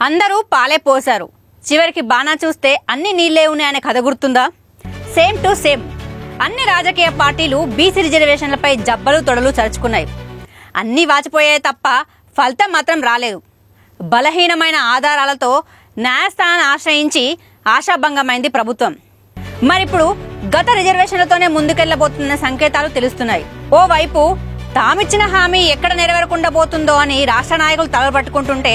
అందరూ పాలే పోశారు, చివరికి బాణా చూస్తే అన్ని నీళ్లే ఉన్నాయనే కథ గుర్తుందా? సేమ్ టు సేమ్ అన్ని రాజకీయ పార్టీలు బీసీ రిజర్వేషన్లపై జబ్బలు తొడలు చరుచుకున్నాయి. అన్నీ వాచిపోయాయి తప్ప ఫలితం మాత్రం రాలేదు. బలహీనమైన ఆధారాలతో న్యాయస్థానాన్ని ఆశ్రయించి ఆశాభంగమైంది ప్రభుత్వం. మరిప్పుడు గత రిజర్వేషన్లతోనే ముందుకెళ్లబోతున్న సంకేతాలు తెలుస్తున్నాయి. ఓవైపు తామిచ్చిన హామీ ఎక్కడ నెరవేరకుండా పోతుందో అని రాష్ట్ర నాయకులు తలపట్టుకుంటుంటే,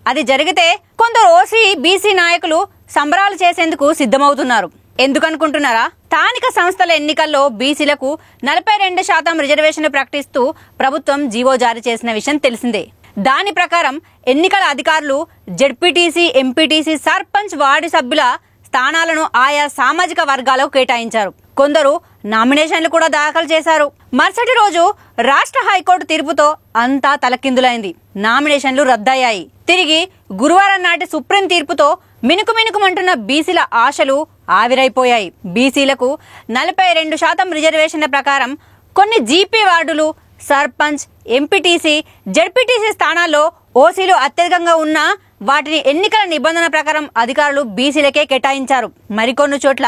అది జరిగితే కొందరు ఓసీ బీసీ నాయకులు సంబరాలు చేసేందుకు సిద్ధమవుతున్నారు. ఎందుకనుకుంటున్నారా? స్థానిక సంస్థల ఎన్నికల్లో బీసీలకు 42% రిజర్వేషన్లు ప్రకటిస్తూ ప్రభుత్వం జీవో జారీ చేసిన విషయం తెలిసిందే. దాని ప్రకారం ఎన్నికల అధికారులు జెడ్పీటీసీ, ఎంపీటీసీ, సర్పంచ్, వార్డు సభ్యుల స్థానాలను ఆయా సామాజిక వర్గాలకు కేటాయించారు. కొందరు నామినేషన్లు కూడా దాఖలు చేశారు. మరుసటి రోజు రాష్ట్ర హైకోర్టు తీర్పుతో అంతా తలకిందులైంది. నామినేషన్లు రద్దయ్యాయి. తిరిగి గురువారం నాటి సుప్రీం తీర్పుతో మినుకుమినుకుమంటున్న బీసీల ఆశలు ఆవిరైపోయాయి. బీసీలకు 42% రిజర్వేషన్ల ప్రకారం కొన్ని జీపీ వార్డులు, సర్పంచ్, ఎంపీటీసీ, జెడ్పీటీసీ స్థానాల్లో ఓసీలు అత్యధికంగా ఉన్నా వాటిని ఎన్నికల నిబంధన ప్రకారం అధికారులు బీసీలకే కేటాయించారు. మరికొన్ని చోట్ల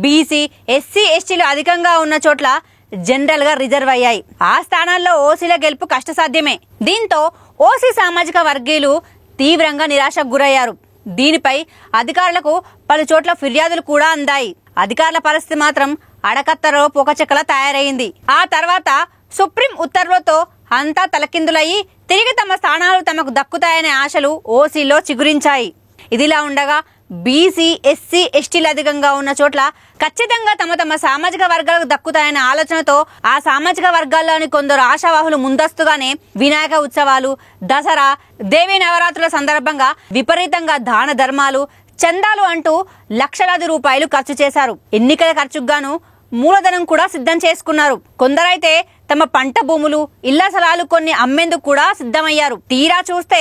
బీసీ, ఎస్సీ, ఎస్టీలు అధికంగా ఉన్న చోట్ల జనరల్ గా రిజర్వ్ అయ్యాయి. ఆ స్థానాల్లో ఓసీల గెలుపు కష్టసాధ్యమే. దీంతో ఓసీ సామాజిక వర్గీయులు తీవ్రంగా నిరాశకు గురయ్యారు. దీనిపై అధికారులకు పలు చోట్ల ఫిర్యాదులు కూడా అందాయి. అధికారుల పరిస్థితి మాత్రం అడకత్తరలో పొకచెక్కలా తయారైంది. ఆ తర్వాత సుప్రీం ఉత్తర్వులతో అంతా తలకిందులయ్యి తిరిగి తమ స్థానాలు తమకు దక్కుతాయనే ఆశలు ఓసీలో చిగురించాయి. ఇదిలా ఉండగా బీసీ, ఎస్సీ, ఎస్టీలు అధికంగా ఉన్న చోట్ల ఖచ్చితంగా తమ తమ సామాజిక వర్గాలకు దక్కుతాయనే ఆలోచనతో ఆ సామాజిక వర్గాల్లోని కొందరు ఆశావాహులు ముందస్తుగానే వినాయక ఉత్సవాలు, దసరా, దేవీ నవరాత్రుల సందర్భంగా విపరీతంగా దాన ధర్మాలు, చందాలు అంటూ లక్షలాది రూపాయలు ఖర్చు చేశారు. ఎన్నికల ఖర్చుగాను మూలధనం కూడా సిద్ధం చేసుకున్నారు. కొందరైతే తమ పంట భూములు, ఇళ్ల స్థలాలు కొన్ని అమ్మేందుకు కూడా సిద్ధమయ్యారు. తీరా చూస్తే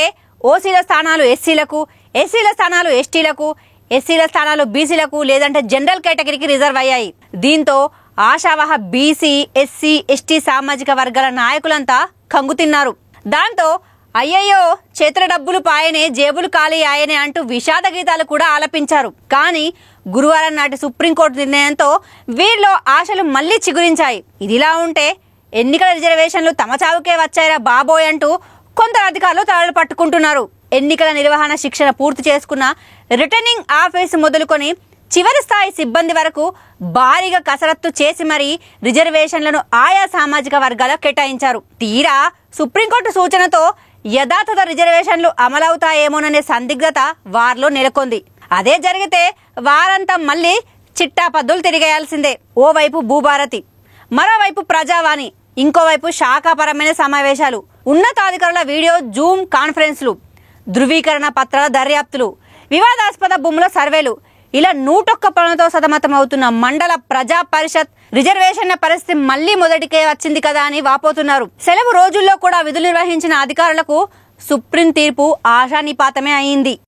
ఓసీల స్థానాలు ఎస్సీలకు, ఎస్సీల స్థానాలు ఎస్టీలకు, ఎస్సీల స్థానాలు బీసీలకు లేదంటే జనరల్ కేటగిరీకి రిజర్వ్ అయ్యాయి. దీంతో ఆశావహ బీసీ, ఎస్సీ, ఎస్టీ సామాజిక వర్గాల నాయకులంతా కంగుతిన్నారు. దాంతో అయ్యయ్యో చేతుల డబ్బులు పాయనే, జేబులు ఖాళీ ఆయనే అంటూ విషాద గీతాలు కూడా ఆలపించారు. కానీ గురువారం నాటి సుప్రీంకోర్టు నిర్ణయంతో వీరిలో ఆశలు మళ్లీ చిగురించాయి. ఇదిలా ఉంటే ఎన్నికల రిజర్వేషన్లు తమ చావుకే వచ్చాయిరా బాబోయ్ అంటూ కొందరు అధికారులు తలలు పట్టుకుంటున్నారు. ఎన్నికల నిర్వహణ శిక్షణ పూర్తి చేసుకున్న రిటర్నింగ్ ఆఫీసు మొదలుకొని చివరి స్థాయి సిబ్బంది వరకు భారీగా కసరత్తు చేసి మరీ రిజర్వేషన్లను ఆయా సామాజిక వర్గాలకు కేటాయించారు. తీరా సుప్రీంకోర్టు సూచనతో యథాతథ రిజర్వేషన్లు అమలవుతాయేమోననే సందిగ్ధత వారిలో నెలకొంది. అదే జరిగితే వారంతా మళ్లీ చిట్టాపద్దులు తిరిగేయాల్సిందే. ఓవైపు భూభారతి, మరోవైపు ప్రజావాణి, ఇంకోవైపు శాఖాపరమైన సమావేశాలు, ఉన్నతాధికారుల వీడియో జూమ్ కాన్ఫరెన్స్లు, ధృవీకరణ పత్రాల దర్యాప్తులు, వివాదాస్పద భూముల సర్వేలు, ఇలా 101 పనులతో సతమతమవుతున్న మండల ప్రజా పరిషత్ రిజర్వేషన్ల పరిస్థితి మళ్లీ మొదటికే వచ్చింది కదా అని వాపోతున్నారు. సెలవు రోజుల్లో కూడా విధులు నిర్వహించిన అధికారులకు సుప్రీం తీర్పు ఆశానిపాతమే అయింది.